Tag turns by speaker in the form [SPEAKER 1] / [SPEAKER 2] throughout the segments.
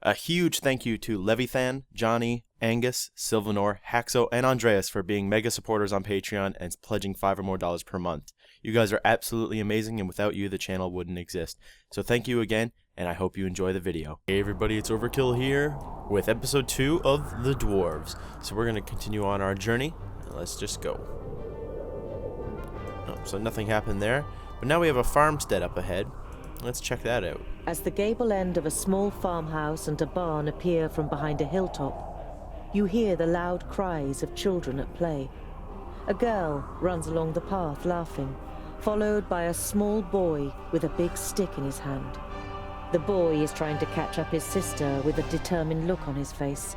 [SPEAKER 1] A huge thank you to Levithan, Johnny, Angus, Silvanor, Haxo, and Andreas for being mega supporters on Patreon and pledging $5 or more per month. You guys are absolutely amazing, and without you, the channel wouldn't exist. So thank you again, and I hope you enjoy the video. Hey everybody, it's Overkill here with episode 2 of the Dwarves. So we're going to continue on our journey. Let's just go. Oh, so nothing happened there, but now we have a farmstead up ahead. Let's check that out.
[SPEAKER 2] As the gable end of a small farmhouse and a barn appear from behind a hilltop, you hear the loud cries of children at play. A girl runs along the path laughing, followed by a small boy with a big stick in his hand. The boy is trying to catch up his sister with a determined look on his face,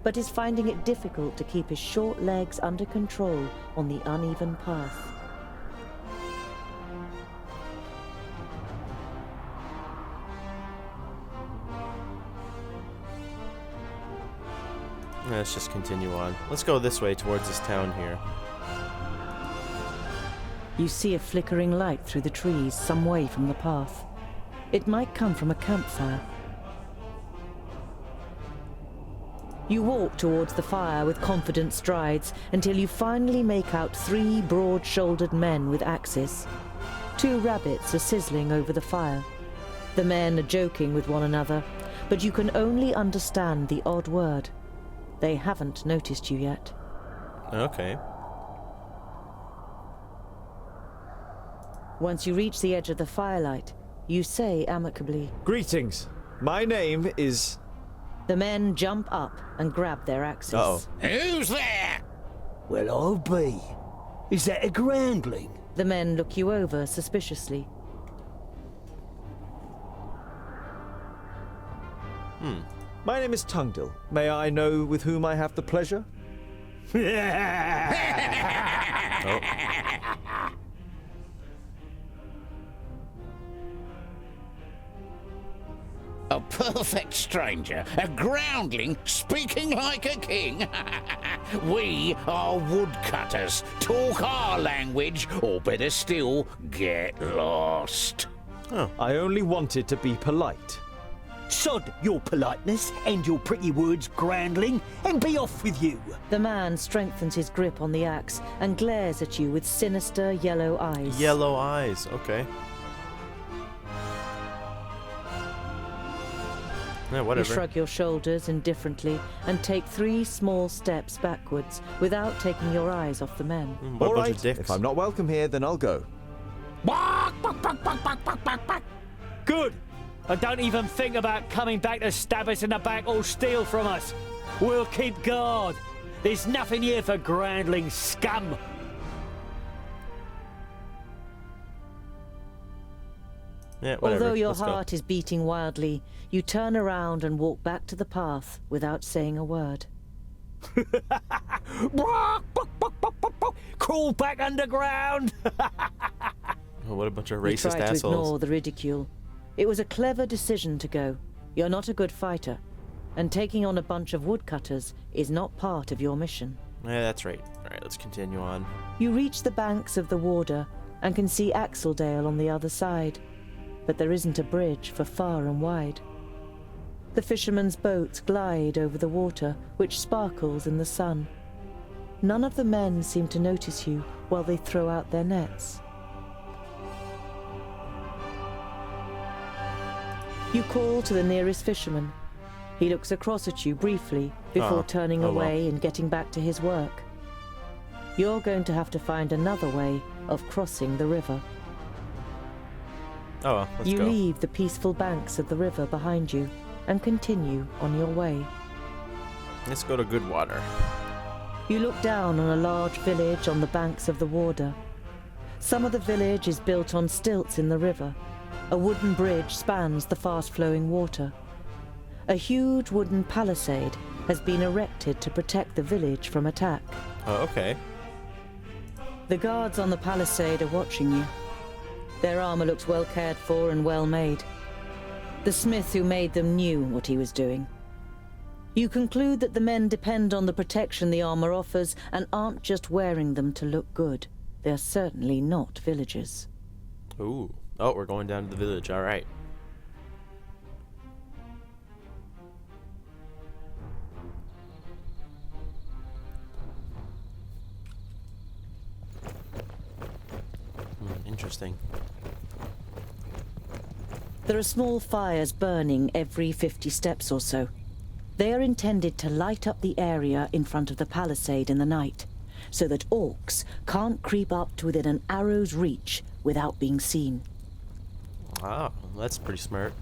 [SPEAKER 2] but is finding it difficult to keep his short legs under control on the uneven path.
[SPEAKER 1] Let's just continue on. Let's go this way towards this town here.
[SPEAKER 2] You see a flickering light through the trees some way from the path. It might come from a campfire. You walk towards the fire with confident strides until you finally make out 3 broad-shouldered men with axes. 2 rabbits are sizzling over the fire. The men are joking with one another, but you can only understand the odd word. They haven't noticed you yet.
[SPEAKER 1] Okay.
[SPEAKER 2] Once you reach the edge of the firelight, you say amicably,
[SPEAKER 3] "Greetings. My name is..."
[SPEAKER 2] The men jump up and grab their axes.
[SPEAKER 1] Uh-oh.
[SPEAKER 4] Who's there?
[SPEAKER 5] Well, I'll be. Is that a groundling?
[SPEAKER 2] The men look you over suspiciously.
[SPEAKER 3] My name is Tungdil. May I know with whom I have the pleasure?
[SPEAKER 4] A perfect stranger, a groundling speaking like a king. We are woodcutters. Talk our language, or better still, get lost.
[SPEAKER 3] I only wanted to be polite.
[SPEAKER 5] Sod your politeness and your pretty words, groundling, and be off with you.
[SPEAKER 2] The man strengthens his grip on the axe and glares at you with sinister yellow eyes.
[SPEAKER 1] Yellow eyes, okay. Yeah,
[SPEAKER 2] You
[SPEAKER 1] whatever.
[SPEAKER 2] shrug your shoulders indifferently and take 3 small steps backwards without taking your eyes off the men.
[SPEAKER 1] What
[SPEAKER 3] All
[SPEAKER 1] a bunch
[SPEAKER 3] right,
[SPEAKER 1] of dicks.
[SPEAKER 3] if I'm not welcome here, then I'll go.
[SPEAKER 6] Good! And don't even think about coming back to stab us in the back or steal from us. We'll keep guard. There's nothing here for groundling scum.
[SPEAKER 1] Yeah, whatever.
[SPEAKER 2] Although your
[SPEAKER 1] Let's go.
[SPEAKER 2] heart is beating wildly, you turn around and walk back to the path without saying a word.
[SPEAKER 6] Crawl back underground.
[SPEAKER 1] Oh, what a bunch of
[SPEAKER 2] You
[SPEAKER 1] racist
[SPEAKER 2] try to
[SPEAKER 1] assholes.
[SPEAKER 2] ignore the ridicule. It was a clever decision to go. You're not a good fighter, and taking on a bunch of woodcutters is not part of your mission.
[SPEAKER 1] Yeah, that's right. Alright, let's continue on.
[SPEAKER 2] You reach the banks of the Warder and can see Axeldale on the other side, but there isn't a bridge for far and wide. The fishermen's boats glide over the water, which sparkles in the sun. None of the men seem to notice you while they throw out their nets. You call to the nearest fisherman. He looks across at you briefly before turning away and getting back to his work. You're going to have to find another way of crossing the river.
[SPEAKER 1] Oh, well, let's
[SPEAKER 2] You
[SPEAKER 1] go.
[SPEAKER 2] leave the peaceful banks of the river behind you and continue on your way.
[SPEAKER 1] Let's go to Goodwater.
[SPEAKER 2] You look down on a large village on the banks of the Warder. Some of the village is built on stilts in the river. A wooden bridge spans the fast-flowing water. A huge wooden palisade has been erected to protect the village from attack.
[SPEAKER 1] Oh, okay.
[SPEAKER 2] The guards on the palisade are watching you. Their armor looks well cared for and well made. The smith who made them knew what he was doing. You conclude that the men depend on the protection the armor offers and aren't just wearing them to look good. They're certainly not villagers.
[SPEAKER 1] Ooh. Oh, we're going down to the village. Alright. interesting.
[SPEAKER 2] There are small fires burning every 50 steps or so. They are intended to light up the area in front of the palisade in the night, so that orcs can't creep up to within an arrow's reach without being seen.
[SPEAKER 1] Wow, that's pretty smart.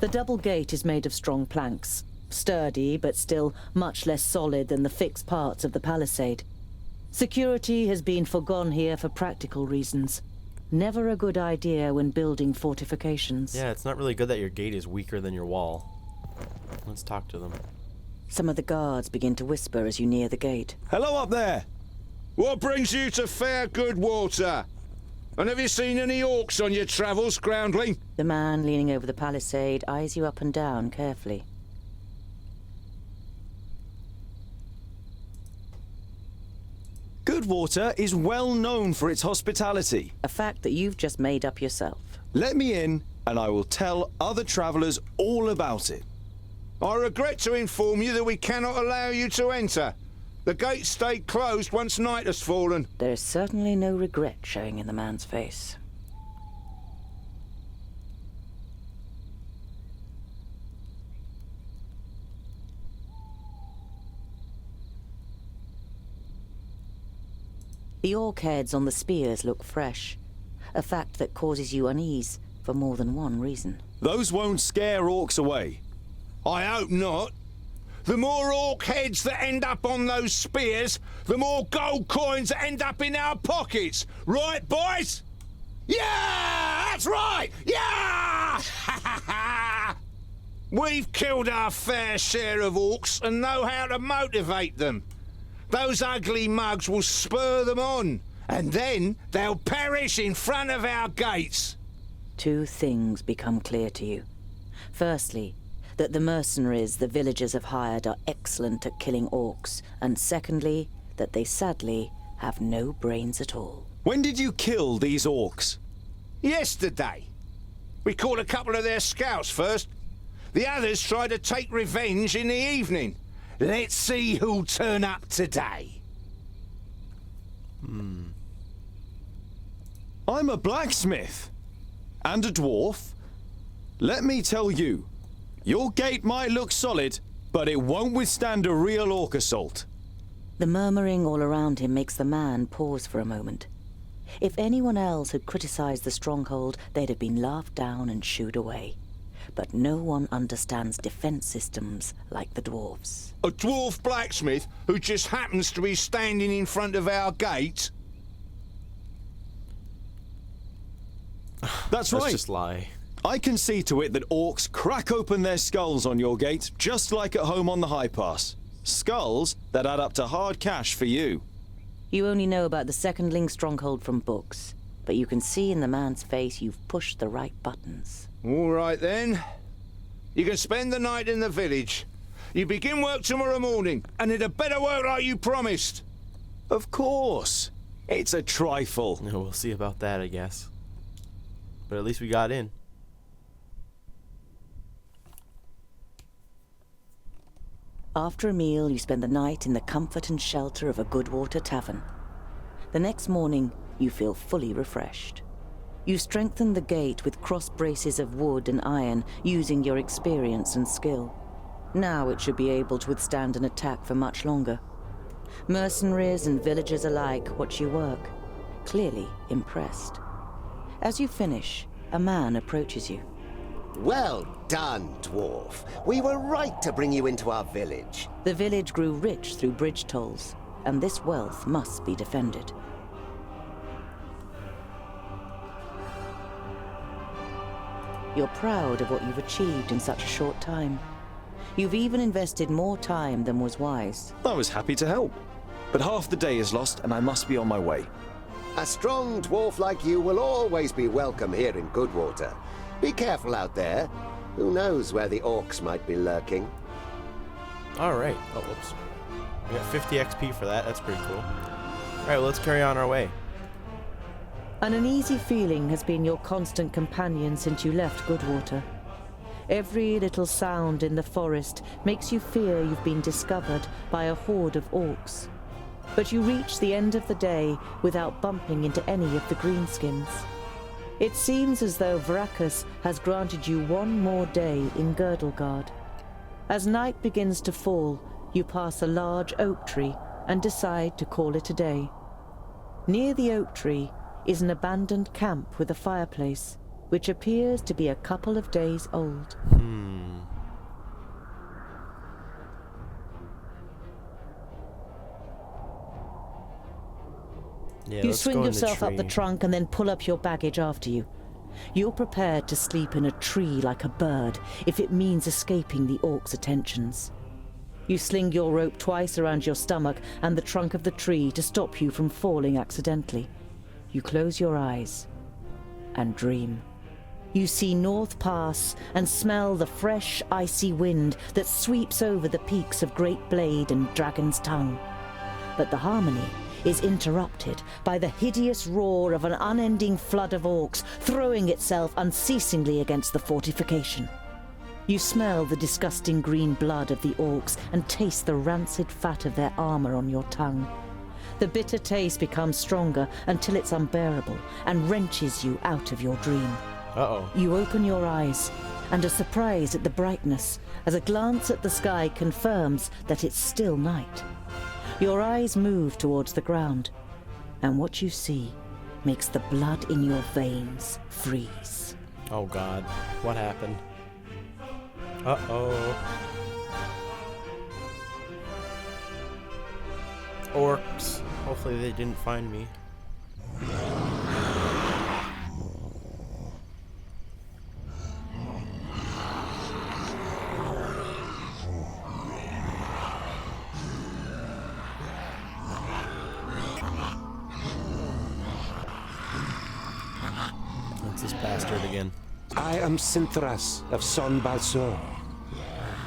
[SPEAKER 2] The double gate is made of strong planks, sturdy but still much less solid than the fixed parts of the palisade. Security has been forgone here for practical reasons. Never a good idea when building fortifications.
[SPEAKER 1] Yeah, it's not really good that your gate is weaker than your wall. Let's talk to them.
[SPEAKER 2] Some of the guards begin to whisper as you near the gate.
[SPEAKER 3] Hello up there!
[SPEAKER 4] What brings you to fair Goodwater? And have you seen any orcs on your travels, groundling?
[SPEAKER 2] The man leaning over the palisade eyes you up and down carefully.
[SPEAKER 3] Goodwater is well known for its hospitality.
[SPEAKER 2] A fact that you've just made up yourself.
[SPEAKER 3] Let me in, and I will tell other travellers all about it.
[SPEAKER 4] I regret to inform you that we cannot allow you to enter. The gates stayed closed once night has fallen.
[SPEAKER 2] There is certainly no regret showing in the man's face. The orc heads on the spears look fresh, a fact that causes you unease for more than one reason.
[SPEAKER 3] Those won't scare orcs away.
[SPEAKER 4] I hope not. The more orc heads that end up on those spears, the more gold coins that end up in our pockets. Right, boys? Yeah, that's right! Yeah! We've killed our fair share of orcs and know how to motivate them. Those ugly mugs will spur them on, and then they'll perish in front of our gates.
[SPEAKER 2] Two things become clear to you. Firstly, that the mercenaries the villagers have hired are excellent at killing orcs, and secondly, that they sadly have no brains at all.
[SPEAKER 3] When did you kill these orcs?
[SPEAKER 4] Yesterday. We caught a couple of their scouts first. The others tried to take revenge in the evening. Let's see who'll turn up today.
[SPEAKER 3] I'm a blacksmith. And a dwarf. Let me tell you, your gate might look solid, but it won't withstand a real orc assault.
[SPEAKER 2] The murmuring all around him makes the man pause for a moment. If anyone else had criticized the stronghold, they'd have been laughed down and shooed away. But no one understands defense systems like the dwarves.
[SPEAKER 4] A dwarf blacksmith who just happens to be standing in front of our gate?
[SPEAKER 3] That's
[SPEAKER 1] Let's
[SPEAKER 3] right.
[SPEAKER 1] just lie.
[SPEAKER 3] I can see to it that orcs crack open their skulls on your gate, just like at home on the High Pass. Skulls that add up to hard cash for you.
[SPEAKER 2] You only know about the secondling stronghold from books, but you can see in the man's face you've pushed the right buttons.
[SPEAKER 4] All right then. You can spend the night in the village. You begin work tomorrow morning, and it had better work like you promised.
[SPEAKER 3] Of course. It's a trifle.
[SPEAKER 1] No, we'll see about that, I guess. But at least we got in.
[SPEAKER 2] After a meal, you spend the night in the comfort and shelter of a Goodwater tavern. The next morning, you feel fully refreshed. You strengthen the gate with cross braces of wood and iron, using your experience and skill. Now it should be able to withstand an attack for much longer. Mercenaries and villagers alike watch you work, clearly impressed. As you finish, a man approaches you.
[SPEAKER 7] Well done, dwarf. We were right to bring you into our village.
[SPEAKER 2] The village grew rich through bridge tolls, and this wealth must be defended. You're proud of what you've achieved in such a short time. You've even invested more time than was wise.
[SPEAKER 3] I was happy to help. But half the day is lost and I must be on my way.
[SPEAKER 7] A strong dwarf like you will always be welcome here in Goodwater. Be careful out there. Who knows where the orcs might be lurking?
[SPEAKER 1] Alright. Oh, whoops. We got 50 XP for that. That's pretty cool. Alright, well, let's carry on our way.
[SPEAKER 2] An uneasy feeling has been your constant companion since you left Goodwater. Every little sound in the forest makes you fear you've been discovered by a horde of orcs. But you reach the end of the day without bumping into any of the greenskins. It seems as though Vrachus has granted you one more day in Girdlegard. As night begins to fall, you pass a large oak tree and decide to call it a day. Near the oak tree is an abandoned camp with a fireplace, which appears to be a couple of days old.
[SPEAKER 1] Yeah,
[SPEAKER 2] You
[SPEAKER 1] let's
[SPEAKER 2] swing
[SPEAKER 1] go in
[SPEAKER 2] yourself up the
[SPEAKER 1] tree.
[SPEAKER 2] trunk and then pull up your baggage after you. You're prepared to sleep in a tree like a bird if it means escaping the orcs' attentions. You sling your rope twice around your stomach and the trunk of the tree to stop you from falling accidentally. You close your eyes and dream. You see North Pass and smell the fresh, icy wind that sweeps over the peaks of Great Blade and Dragon's Tongue. But the harmony is interrupted by the hideous roar of an unending flood of orcs throwing itself unceasingly against the fortification. You smell the disgusting green blood of the orcs and taste the rancid fat of their armor on your tongue. The bitter taste becomes stronger until it's unbearable and wrenches you out of your dream.
[SPEAKER 1] Uh-oh.
[SPEAKER 2] You open your eyes and are surprised at the brightness as a glance at the sky confirms that it's still night. Your eyes move towards the ground, and what you see makes the blood in your veins freeze.
[SPEAKER 1] Oh god. What happened? Uh-oh. Orcs. Hopefully they didn't find me. That's this bastard again.
[SPEAKER 8] I am Sinthras of Son Balsor.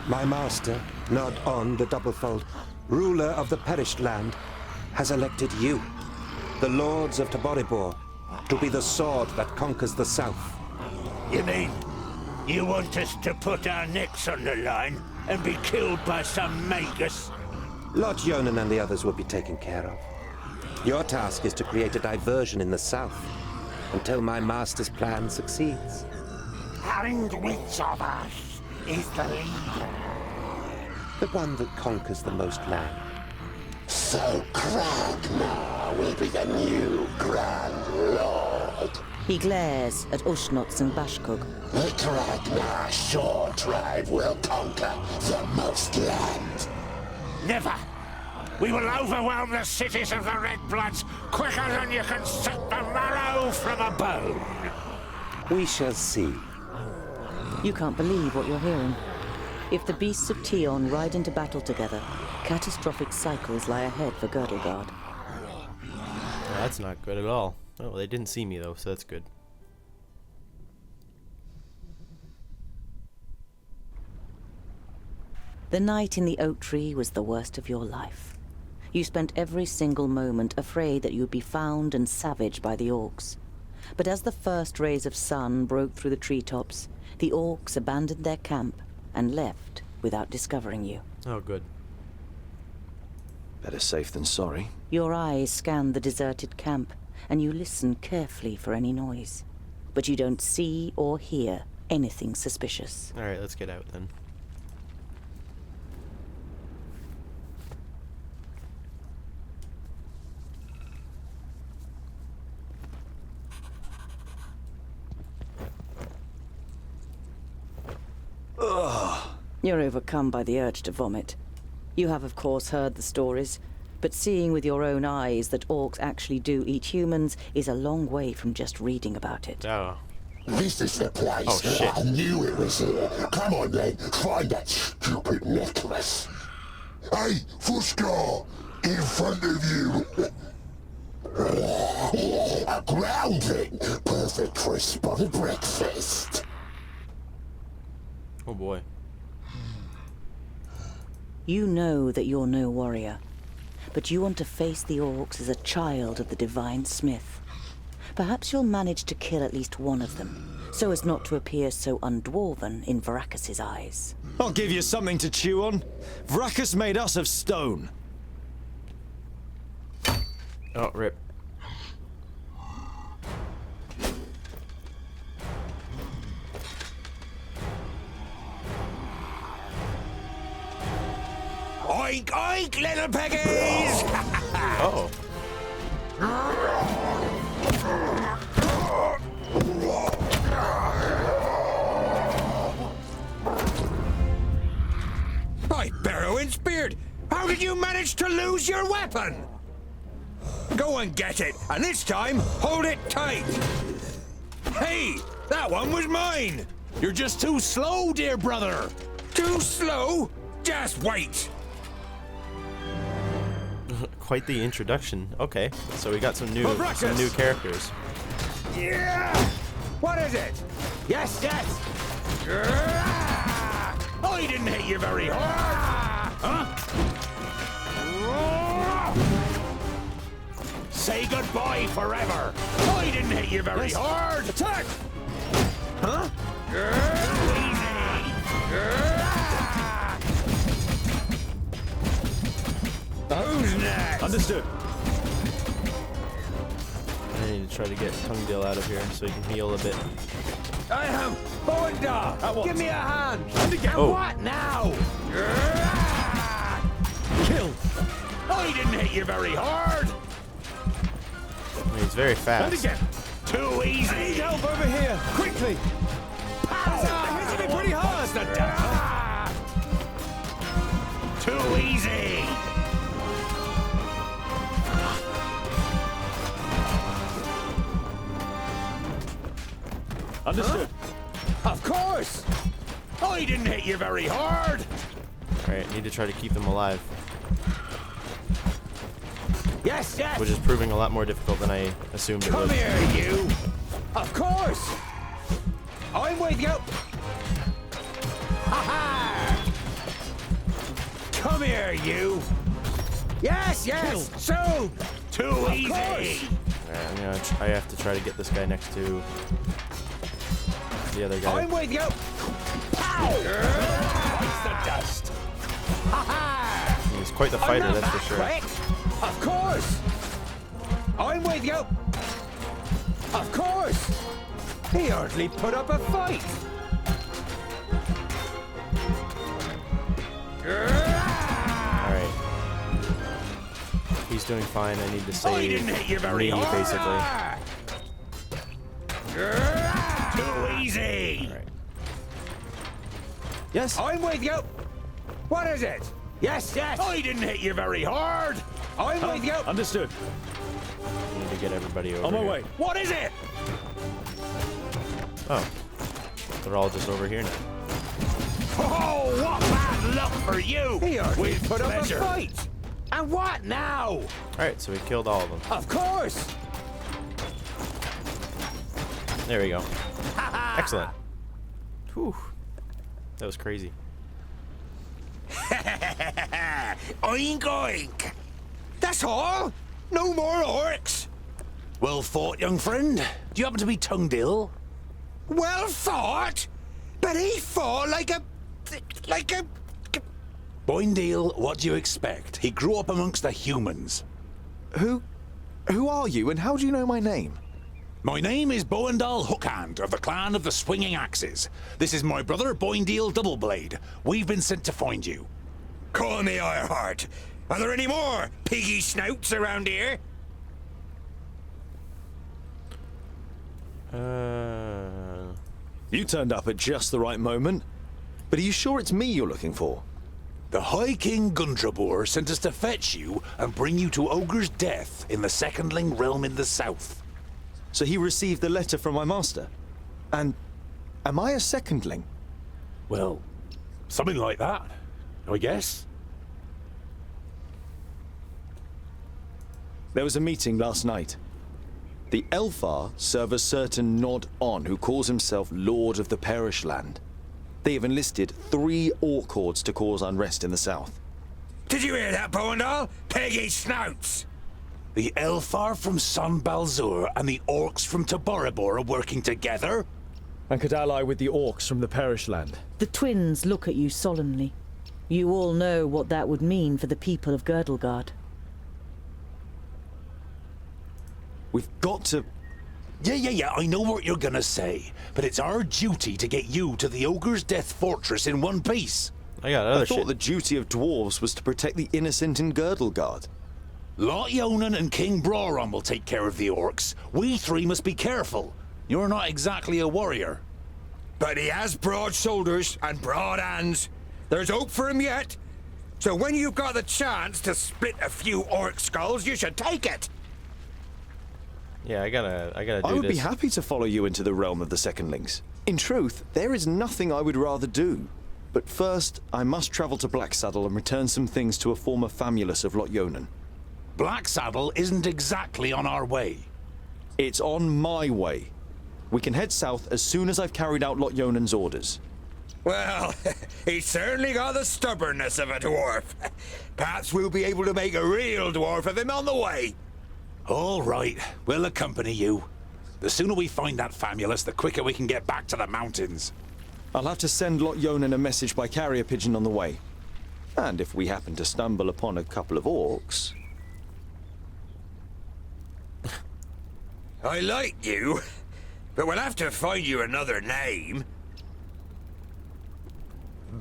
[SPEAKER 8] My master, Nod On the Doublefold, ruler of the perished land, has elected you, the lords of Taboribor, to be the sword that conquers the south.
[SPEAKER 9] You mean you want us to put our necks on the line and be killed by some magus?
[SPEAKER 8] Lord Yonan and the others will be taken care of. Your task is to create a diversion in the south until my master's plan succeeds.
[SPEAKER 9] And which of us is the leader?
[SPEAKER 8] The one that conquers the most land.
[SPEAKER 10] So Kragnar will be the new Grand Lord.
[SPEAKER 2] He glares at Ushnots and Bashkug.
[SPEAKER 10] The Kragnar Shore tribe will conquer the most land.
[SPEAKER 9] Never! We will overwhelm the cities of the Red Bloods quicker than you can suck the marrow from a bone.
[SPEAKER 8] We shall see.
[SPEAKER 2] You can't believe what you're hearing. If the beasts of Tion ride into battle together, catastrophic cycles lie ahead for Girdlegard.
[SPEAKER 1] That's not good at all. Oh, they didn't see me though, so that's good.
[SPEAKER 2] The night in the oak tree was the worst of your life. You spent every single moment afraid that you would be found and savaged by the orcs. But as the first rays of sun broke through the treetops, the orcs abandoned their camp and left without discovering you.
[SPEAKER 1] Oh, good.
[SPEAKER 3] Better safe than sorry.
[SPEAKER 2] Your eyes scan the deserted camp, and you listen carefully for any noise. But you don't see or hear anything suspicious.
[SPEAKER 1] Alright, let's get out then.
[SPEAKER 2] You're overcome by the urge to vomit. You have, of course, heard the stories, but seeing with your own eyes that orcs actually do eat humans is a long way from just reading about it.
[SPEAKER 1] Oh.
[SPEAKER 10] This is the place.
[SPEAKER 1] Oh, shit.
[SPEAKER 10] I knew it was here. Come on then, find that stupid necklace. Hey, Fuskar, in front of you. A groundling, perfect for a spotted breakfast.
[SPEAKER 1] Oh boy.
[SPEAKER 2] You know that you're no warrior, but you want to face the orcs as a child of the Divine Smith. Perhaps you'll manage to kill at least one of them, so as not to appear so undwarven in Vrachus's eyes.
[SPEAKER 3] I'll give you something to chew on. Vrachus made us of stone.
[SPEAKER 1] Oh, rip.
[SPEAKER 9] Oink, oink, little piggies!
[SPEAKER 1] Oh.
[SPEAKER 9] By Barrowin's beard! How did you manage to lose your weapon? Go and get it, and this time, hold it tight! Hey, that one was mine!
[SPEAKER 3] You're just too slow, dear brother.
[SPEAKER 9] Too slow? Just wait!
[SPEAKER 1] Quite the introduction. Okay, so we got some new
[SPEAKER 9] Ruckus!
[SPEAKER 1] characters.
[SPEAKER 9] Yeah! What is it? Yes, yes! I didn't hit you very hard! Huh? Say goodbye forever! I didn't hit you very hard! Attack! Huh? Who's next?
[SPEAKER 3] Understood.
[SPEAKER 1] I need to try to get Tungdale out of here so he can heal a bit.
[SPEAKER 9] I am Boenda! Give me a hand! And again,
[SPEAKER 1] Oh.
[SPEAKER 9] what now? Kill! I didn't hit you very hard!
[SPEAKER 1] He's very fast.
[SPEAKER 9] And again! Too easy!
[SPEAKER 3] I need help over here, quickly.
[SPEAKER 9] They're hitting me pretty hard! Too easy!
[SPEAKER 3] Understood.
[SPEAKER 9] Of course! I didn't hit you very hard!
[SPEAKER 1] Alright, need to try to keep them alive,
[SPEAKER 9] Yes, yes!
[SPEAKER 1] which is proving a lot more difficult than I assumed it
[SPEAKER 9] Come
[SPEAKER 1] would.
[SPEAKER 9] here, you! Of course! I'm with you! Ha-ha! Come here, you! Yes, yes! Soon! Too easy!
[SPEAKER 1] Alright, I have to try to get this guy next to the other guy.
[SPEAKER 9] I'm with you! Pow! Bites the dust! Ha-ha!
[SPEAKER 1] He's quite the
[SPEAKER 9] I'm
[SPEAKER 1] fighter,
[SPEAKER 9] not
[SPEAKER 1] that's for
[SPEAKER 9] that
[SPEAKER 1] sure.
[SPEAKER 9] quick. Of course! I'm with you! Of course! He hardly put up a fight!
[SPEAKER 1] Alright. He's doing fine. I need to
[SPEAKER 9] I
[SPEAKER 1] save
[SPEAKER 9] didn't hit you very
[SPEAKER 1] me,
[SPEAKER 9] hard!
[SPEAKER 1] basically.
[SPEAKER 9] Too easy!
[SPEAKER 1] Alright.
[SPEAKER 3] Yes.
[SPEAKER 9] I'm with you! What is it? Yes, yes! I didn't hit you very hard! I'm with you!
[SPEAKER 3] Understood.
[SPEAKER 1] I need to get everybody over
[SPEAKER 3] On my
[SPEAKER 1] here.
[SPEAKER 3] way.
[SPEAKER 9] What is it?
[SPEAKER 1] Oh. They're all just over here now.
[SPEAKER 9] Oh, what bad luck for you! We've put up a fight! And what now?
[SPEAKER 1] Alright, so we killed all of them.
[SPEAKER 9] Of course!
[SPEAKER 1] There we go. Excellent. Whew. That was crazy.
[SPEAKER 9] Oink oink! That's all? No more orcs?
[SPEAKER 4] Well fought, young friend. Do you happen to be Tungdale?
[SPEAKER 9] Well fought? But he fought like a...
[SPEAKER 4] Boindale, what do you expect? He grew up amongst the humans.
[SPEAKER 3] Who are you, and how do you know my name?
[SPEAKER 4] My name is Boindal Hookhand of the clan of the Swinging Axes. This is my brother, Boindale Doubleblade. We've been sent to find you.
[SPEAKER 9] Call me Ironheart. Are there any more piggy snouts around here?
[SPEAKER 3] You turned up at just the right moment. But are you sure it's me you're looking for?
[SPEAKER 4] The High King Gundrabor sent us to fetch you and bring you to Ogre's death in the Secondling realm in the south.
[SPEAKER 3] So he received the letter from my master? And am I a secondling?
[SPEAKER 4] Well, something like that, I guess.
[SPEAKER 3] There was a meeting last night. The Elfar serve a certain Nod On who calls himself Lord of the Perish Land. They have enlisted 3 orc hordes to cause unrest in the south.
[SPEAKER 9] Did you hear that, Boindal? Piggy snouts!
[SPEAKER 4] The Elfar from Son Balzur and the Orcs from Taboribor are working together?
[SPEAKER 3] And could ally with the orcs from the Perish Land.
[SPEAKER 2] The twins look at you solemnly. You all know what that would mean for the people of Girdlegard.
[SPEAKER 3] We've got to...
[SPEAKER 11] Yeah, I know what you're gonna say, but it's our duty to get you to the Ogre's Death Fortress in one piece.
[SPEAKER 1] I got other
[SPEAKER 3] I thought
[SPEAKER 1] shit.
[SPEAKER 3] the duty of dwarves was to protect the innocent in Girdleguard.
[SPEAKER 11] Lot Yonan and King Brawron will take care of the orcs. We three must be careful. You're not exactly a warrior.
[SPEAKER 9] But he has broad shoulders and broad hands. There's hope for him yet. So when you've got the chance to split a few orc skulls, you should take it.
[SPEAKER 1] Yeah, I gotta do this.
[SPEAKER 3] I would be happy to follow you into the realm of the Secondlings. In truth, there is nothing I would rather do. But first, I must travel to Blacksaddle and return some things to a former famulus of Lot Yonan.
[SPEAKER 11] Blacksaddle isn't exactly on our way.
[SPEAKER 3] It's on my way. We can head south as soon as I've carried out Lot Yonan's orders.
[SPEAKER 9] Well, he's certainly got the stubbornness of a dwarf. Perhaps we'll be able to make a real dwarf of him on the way.
[SPEAKER 11] All right, we'll accompany you. The sooner we find that famulus, the quicker we can get back to the mountains.
[SPEAKER 3] I'll have to send Lot Yonan a message by carrier pigeon on the way. And if we happen to stumble upon a couple of orcs...
[SPEAKER 9] I like you, but we'll have to find you another name.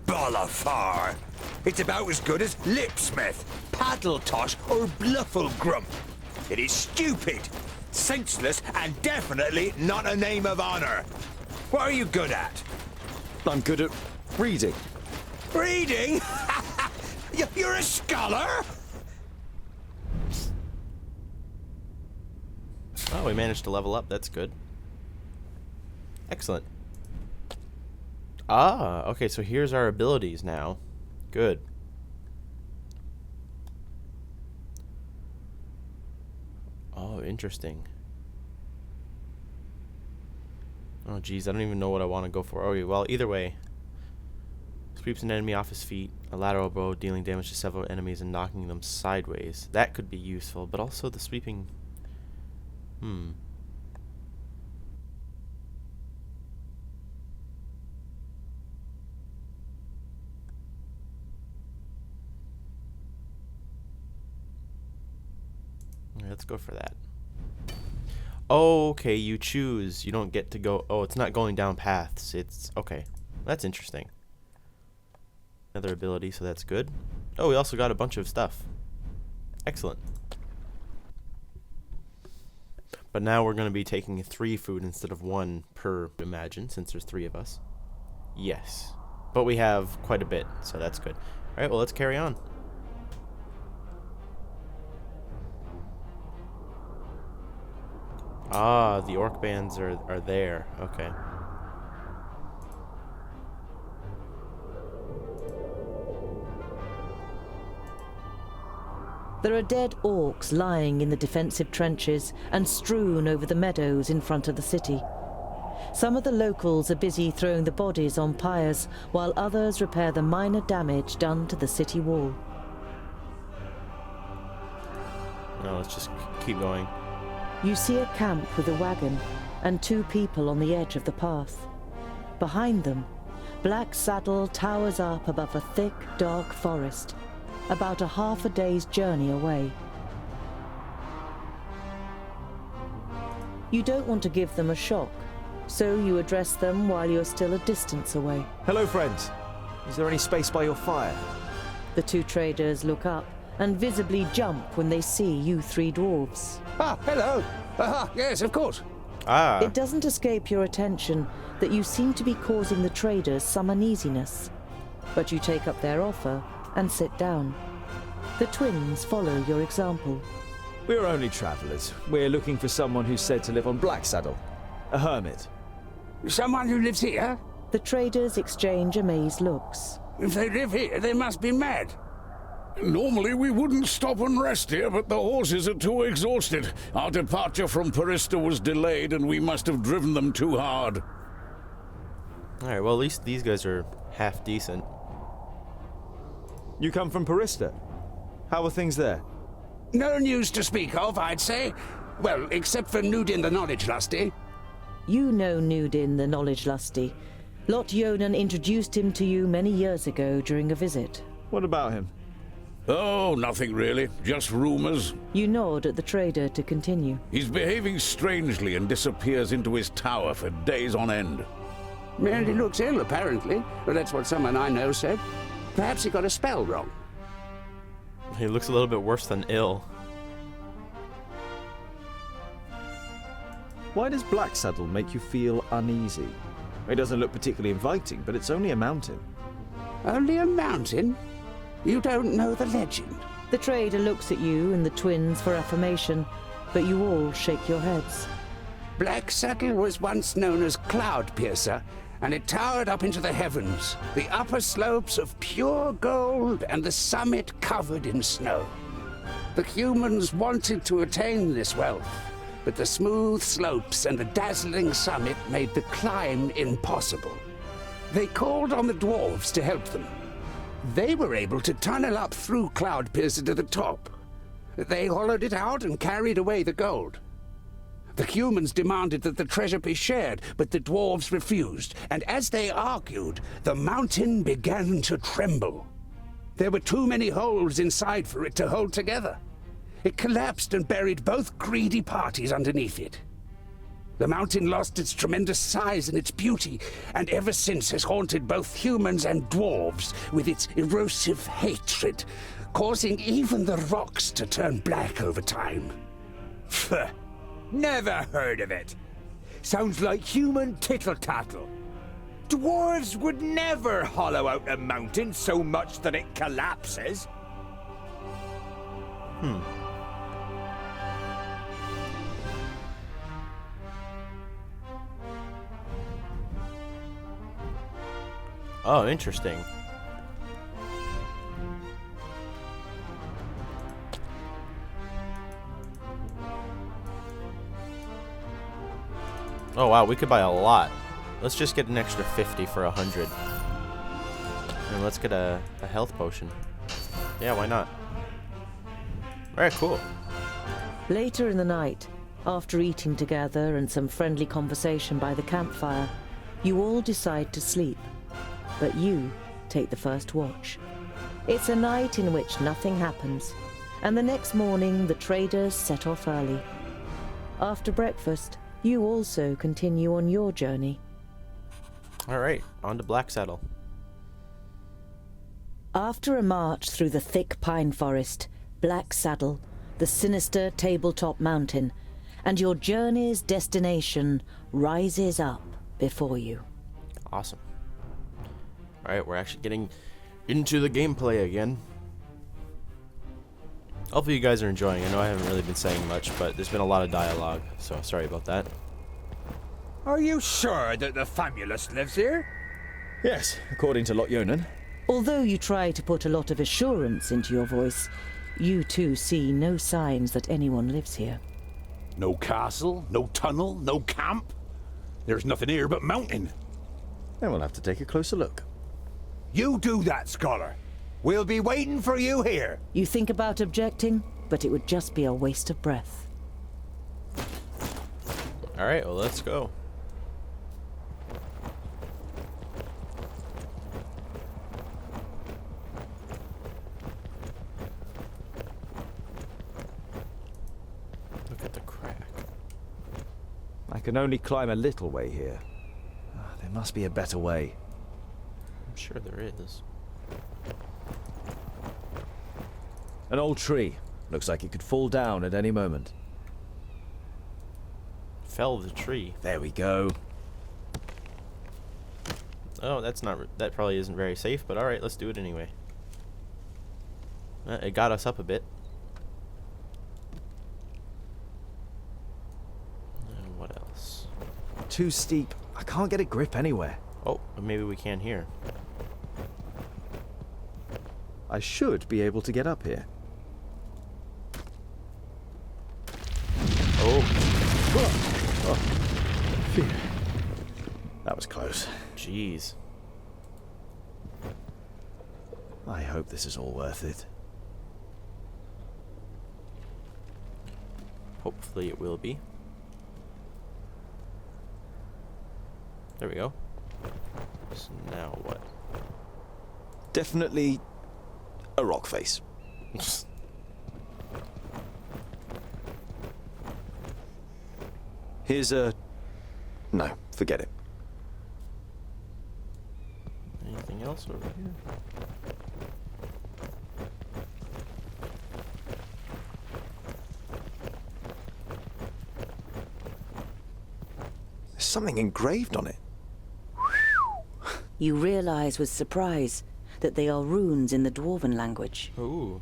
[SPEAKER 9] Bolafar. It's about as good as Lipsmith, Paddletosh, or Blufflegrump. It is stupid, senseless, and definitely not a name of honor. What are you good at?
[SPEAKER 3] I'm good at reading.
[SPEAKER 9] Reading? You're a scholar?
[SPEAKER 1] Oh, we managed to level up. That's good. Excellent. Ah, okay, so here's our abilities now. Good. Oh, interesting. Oh, geez, I don't even know what I want to go for. Okay, well, either way. Sweeps an enemy off his feet. A lateral blow, dealing damage to several enemies and knocking them sideways. That could be useful, but also the sweeping... Okay, let's go for that. Oh, okay, you choose. You don't get to go... Oh, it's not going down paths. It's... Okay. That's interesting. Another ability, so that's good. Oh, we also got a bunch of stuff. Excellent. But now we're going to be taking 3 food instead of 1 per, imagine, since there's 3 of us. Yes. But we have quite a bit, so that's good. Alright, well, let's carry on. Ah, the orc bands are there. Okay.
[SPEAKER 2] There are dead orcs lying in the defensive trenches and strewn over the meadows in front of the city. Some of the locals are busy throwing the bodies on pyres, while others repair the minor damage done to the city wall.
[SPEAKER 1] No, let's just keep going.
[SPEAKER 2] You see a camp with a wagon and 2 people on the edge of the path. Behind them, Blacksaddle towers up above a thick, dark forest, about a half a day's journey away. You don't want to give them a shock, so you address them while you're still a distance away.
[SPEAKER 12] Hello, friends. Is there any space by your fire?
[SPEAKER 2] The 2 traders look up and visibly jump when they see you 3 dwarves.
[SPEAKER 13] Ah, hello. Yes, of course.
[SPEAKER 1] Ah.
[SPEAKER 2] It doesn't escape your attention that you seem to be causing the traders some uneasiness, but you take up their offer and sit down. The twins follow your example.
[SPEAKER 12] We're only travellers. We're looking for someone who's said to live on Blacksaddle. A hermit.
[SPEAKER 13] Someone who lives here?
[SPEAKER 2] The traders exchange amazed looks.
[SPEAKER 13] If they live here, they must be mad.
[SPEAKER 4] Normally we wouldn't stop and rest here, but the horses are too exhausted. Our departure from Parista was delayed, and we must have driven them too hard.
[SPEAKER 1] Alright, well, at least these guys are half decent.
[SPEAKER 12] You come from Parista? How are things there?
[SPEAKER 13] No news to speak of, I'd say. Well, except for Nudin the Knowledge Lusty.
[SPEAKER 2] You know Nudin the Knowledge Lusty. Lot Yonan introduced him to you many years ago during a visit.
[SPEAKER 12] What about him?
[SPEAKER 4] Oh, nothing really. Just rumors.
[SPEAKER 2] You nod at the trader to continue.
[SPEAKER 4] He's behaving strangely and disappears into his tower for days on end.
[SPEAKER 13] Well, he looks ill, apparently. Well, that's what someone I know said. Perhaps he got a spell wrong.
[SPEAKER 1] He looks a little bit worse than ill.
[SPEAKER 12] Why does Blacksaddle make you feel uneasy? It doesn't look particularly inviting, but it's only a mountain.
[SPEAKER 13] Only a mountain? You don't know the legend?
[SPEAKER 2] The trader looks at you and the twins for affirmation, but you all shake your heads.
[SPEAKER 13] Blacksaddle was once known as Cloudpiercer, and it towered up into the heavens, the upper slopes of pure gold and the summit covered in snow. The humans wanted to attain this wealth, but the smooth slopes and the dazzling summit made the climb impossible. They called on the dwarves to help them. They were able to tunnel up through Cloudpiercer to the top. They hollowed it out and carried away the gold. The humans demanded that the treasure be shared, but the dwarves refused, and as they argued, the mountain began to tremble. There were too many holes inside for it to hold together. It collapsed and buried both greedy parties underneath it. The mountain lost its tremendous size and its beauty, and ever since has haunted both humans and dwarves with its erosive hatred, causing even the rocks to turn black over time.
[SPEAKER 9] Pfft. Never heard of it. Sounds like human tittle-tattle. Dwarves would never hollow out a mountain so much that it collapses.
[SPEAKER 1] Oh, interesting. Oh wow, we could buy a lot. Let's just get an extra 50 for 100. And let's get a health potion. Yeah, why not? Alright, cool.
[SPEAKER 2] Later in the night, after eating together and some friendly conversation by the campfire, you all decide to sleep. But you take the first watch. It's a night in which nothing happens, and the next morning the traders set off early. After breakfast, you also continue on your journey.
[SPEAKER 1] Alright, on to Blacksaddle.
[SPEAKER 2] After a march through the thick pine forest, Blacksaddle, the sinister tabletop mountain, and your journey's destination rises up before you.
[SPEAKER 1] Awesome. Alright, we're actually getting into the gameplay again. Hopefully you guys are enjoying. I know I haven't really been saying much, but there's been a lot of dialogue, so sorry about that.
[SPEAKER 9] Are you sure that the Famulus lives here?
[SPEAKER 12] Yes, according to Lot-Yonan.
[SPEAKER 2] Although you try to put a lot of assurance into your voice, you too see no signs that anyone lives here.
[SPEAKER 11] No castle, no tunnel, no camp. There's nothing here but mountain.
[SPEAKER 12] Then we'll have to take a closer look.
[SPEAKER 9] You do that, Scholar. We'll be waiting for you here.
[SPEAKER 2] You think about objecting, but it would just be a waste of breath.
[SPEAKER 1] Alright, well let's go. Look at the crack.
[SPEAKER 12] I can only climb a little way here. There must be a better way.
[SPEAKER 1] I'm sure there is.
[SPEAKER 12] An old tree. Looks like it could fall down at any moment.
[SPEAKER 1] Fell the tree.
[SPEAKER 12] There we go.
[SPEAKER 1] Oh, that's not. That probably isn't very safe, but alright, let's do it anyway. It got us up a bit. And what else?
[SPEAKER 12] Too steep. I can't get a grip anywhere.
[SPEAKER 1] Oh, maybe we can here.
[SPEAKER 12] I should be able to get up here. Oh. Phew. That was close.
[SPEAKER 1] Jeez.
[SPEAKER 12] I hope this is all worth it.
[SPEAKER 1] Hopefully it will be. There we go. So now what?
[SPEAKER 3] Definitely a rock face. Here's a... No, forget it.
[SPEAKER 1] Anything else over here?
[SPEAKER 3] There's something engraved on it.
[SPEAKER 14] You realize with surprise that they are runes in the Dwarven language.
[SPEAKER 1] Ooh.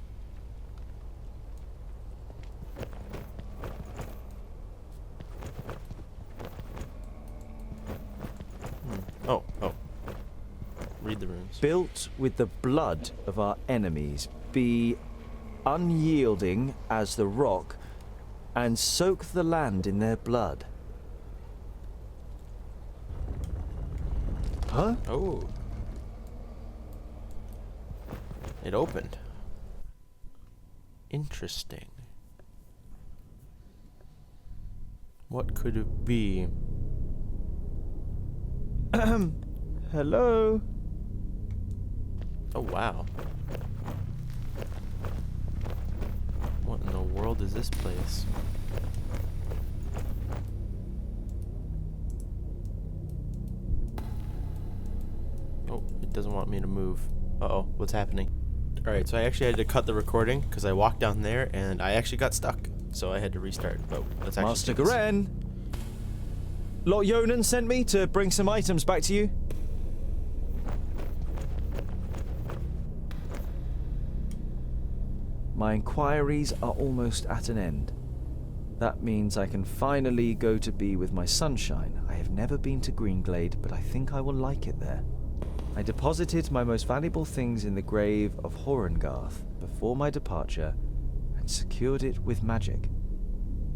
[SPEAKER 1] Oh. Read the runes.
[SPEAKER 12] Built with the blood of our enemies, be unyielding as the rock, and soak the land in their blood. Huh?
[SPEAKER 1] Oh. It opened. Interesting. What could it be?
[SPEAKER 12] Hello?
[SPEAKER 1] Oh, wow. What in the world is this place? Oh, it doesn't want me to move. Uh-oh, what's happening? Alright, so I actually had to cut the recording because I walked down there and I actually got stuck. So I had to restart. But let's actually
[SPEAKER 12] Master
[SPEAKER 1] do this.
[SPEAKER 12] Garen, Lot Yonan sent me to bring some items back to you. My inquiries are almost at an end. That means I can finally go to be with my sunshine. I have never been to Greenglade, but I think I will like it there. I deposited my most valuable things in the grave of Horengarth before my departure and secured it with magic.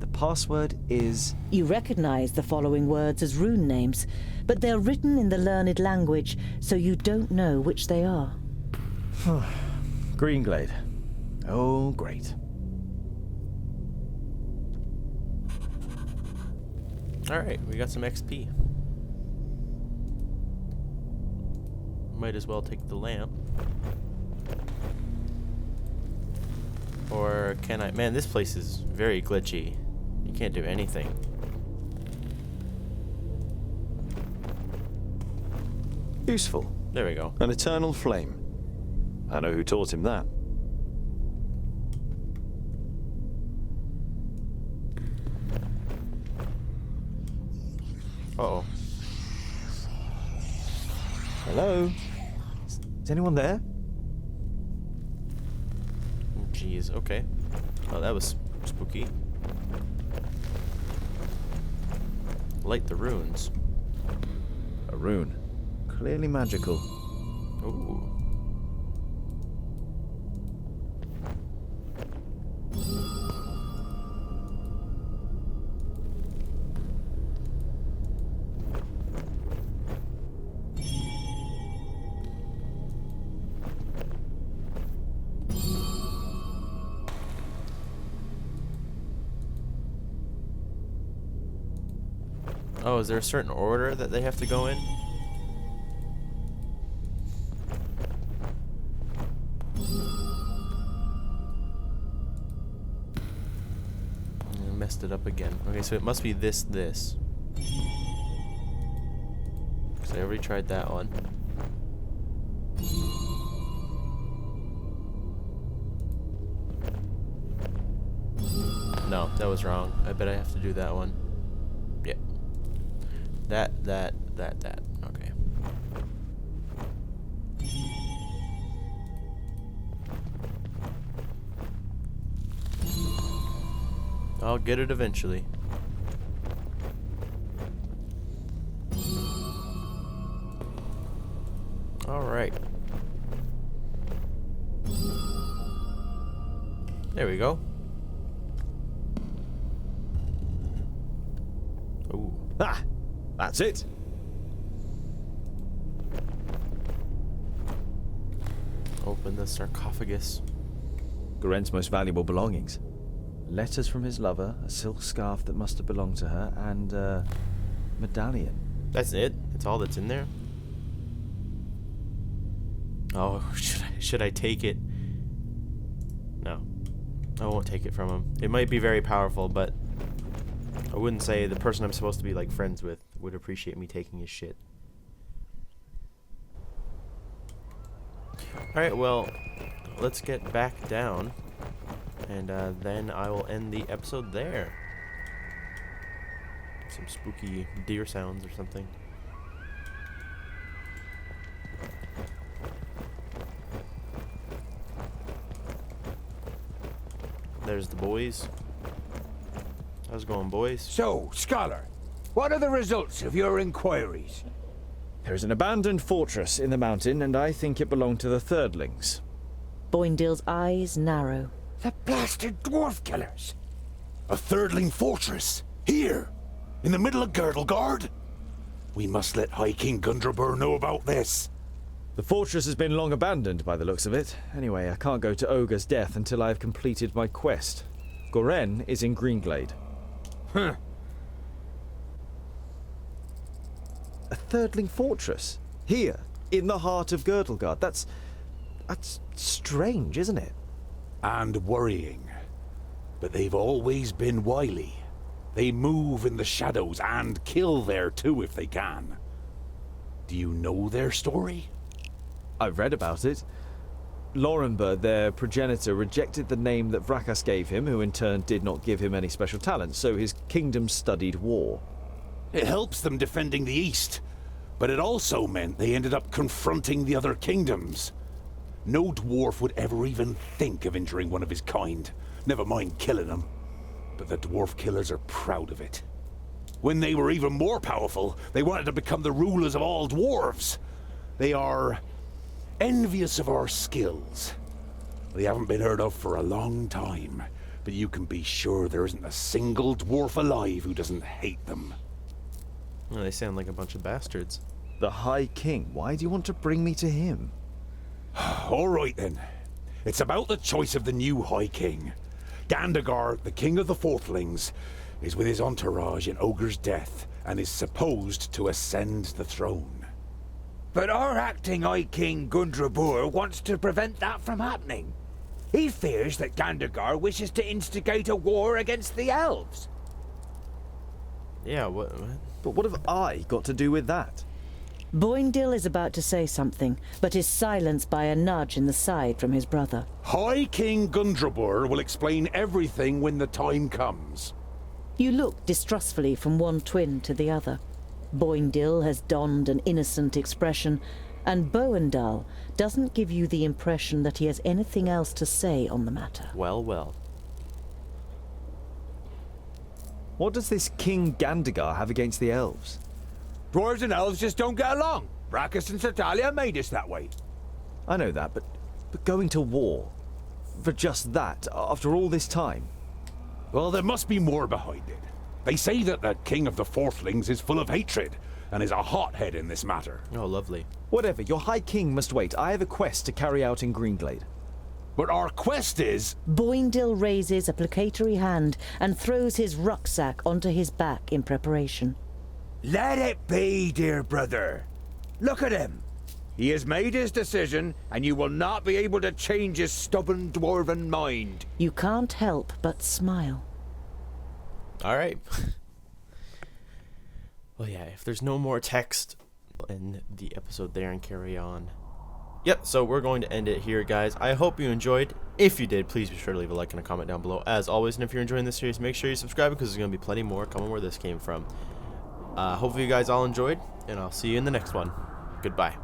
[SPEAKER 12] The password is...
[SPEAKER 2] You recognize the following words as rune names, but they're written in the learned language, so you don't know which they are.
[SPEAKER 12] Greenglade. Oh, great.
[SPEAKER 1] Alright, we got some XP. Might as well take the lamp. Or can I? Man, this place is very glitchy. You can't do anything.
[SPEAKER 3] Useful.
[SPEAKER 1] There we go.
[SPEAKER 3] An eternal flame. I know who taught him that.
[SPEAKER 1] Uh-oh.
[SPEAKER 12] Hello? Is anyone there?
[SPEAKER 1] Jeez, okay. Oh, that was spooky. Light the runes.
[SPEAKER 12] A rune. Clearly magical.
[SPEAKER 1] Ooh. Oh, is there a certain order that they have to go in? I messed it up again. Okay, so it must be this. Because I already tried that one. No, that was wrong. I bet I have to do that one. Yeah. That. Okay. I'll get it eventually. Alright. There we go. Ooh.
[SPEAKER 12] Ah! That's it!
[SPEAKER 1] Open the sarcophagus.
[SPEAKER 12] Garen's most valuable belongings. Letters from his lover, a silk scarf that must have belonged to her, and a medallion.
[SPEAKER 1] That's it? That's all that's in there? Oh, should I take it? No. I won't take it from him. It might be very powerful, but I wouldn't say the person I'm supposed to be like friends with would appreciate me taking his shit. Alright, well, let's get back down, and then I will end the episode there. Some spooky deer sounds or something. There's the boys. How's it going, boys?
[SPEAKER 9] So, Scholar, what are the results of your inquiries?
[SPEAKER 12] There is an abandoned fortress in the mountain, and I think it belonged to the Thirdlings.
[SPEAKER 2] Boindale's eyes narrow.
[SPEAKER 9] The blasted dwarf killers!
[SPEAKER 11] A Thirdling fortress? Here? In the middle of Girdlegard? We must let High King Gundrabur know about this.
[SPEAKER 12] The fortress has been long abandoned by the looks of it. Anyway, I can't go to Ogre's death until I have completed my quest. Goren is in Greenglade.
[SPEAKER 9] Huh.
[SPEAKER 12] A Thirdling fortress? Here, in the heart of Girdlegard. That's strange, isn't it?
[SPEAKER 11] And worrying. But they've always been wily. They move in the shadows and kill there too if they can. Do you know their story?
[SPEAKER 12] I've read about it. Lorenberg, their progenitor, rejected the name that Vrakas gave him, who in turn did not give him any special talents, so his kingdom studied war.
[SPEAKER 11] It helps them defending the East, but it also meant they ended up confronting the other kingdoms. No dwarf would ever even think of injuring one of his kind, never mind killing them. But the dwarf killers are proud of it. When they were even more powerful, they wanted to become the rulers of all dwarves. They are envious of our skills. They haven't been heard of for a long time, but you can be sure there isn't a single dwarf alive who doesn't hate them.
[SPEAKER 1] Well, they sound like a bunch of bastards.
[SPEAKER 12] The High King, why do you want to bring me to him?
[SPEAKER 11] All right then. It's about the choice of the new High King. Gandagar, the king of the Fourthlings, is with his entourage in Ogre's death and is supposed to ascend the throne.
[SPEAKER 9] But our acting High King Gundrabur wants to prevent that from happening. He fears that Gandagar wishes to instigate a war against the elves.
[SPEAKER 1] Yeah, what?
[SPEAKER 12] But what have I got to do with that?
[SPEAKER 2] Boindale is about to say something, but is silenced by a nudge in the side from his brother.
[SPEAKER 11] High King Gundrabur will explain everything when the time comes.
[SPEAKER 2] You look distrustfully from one twin to the other. Boindale has donned an innocent expression, and Boindale doesn't give you the impression that he has anything else to say on the matter.
[SPEAKER 1] Well, well.
[SPEAKER 12] What does this King Gandagar have against the elves?
[SPEAKER 9] Dwarves and elves just don't get along. Vrakas and Satalia made us that way.
[SPEAKER 12] I know that, but going to war for just that, after all this time?
[SPEAKER 11] Well, there must be more behind it. They say that the king of the Fourthlings is full of hatred and is a hothead in this matter.
[SPEAKER 1] Oh, lovely.
[SPEAKER 12] Whatever, your High King must wait. I have a quest to carry out in Greenglade.
[SPEAKER 11] But our quest is...
[SPEAKER 2] Boindale raises a placatory hand and throws his rucksack onto his back in preparation.
[SPEAKER 9] Let it be, dear brother. Look at him. He has made his decision, and you will not be able to change his stubborn dwarven mind.
[SPEAKER 2] You can't help but smile.
[SPEAKER 1] Alright. Well, yeah, if there's no more text, we'll end the episode there and carry on. Yep, so we're going to end it here, guys. I hope you enjoyed. If you did, please be sure to leave a like and a comment down below, as always. And if you're enjoying this series, make sure you subscribe, because there's going to be plenty more coming where this came from. Hopefully you guys all enjoyed, and I'll see you in the next one. Goodbye.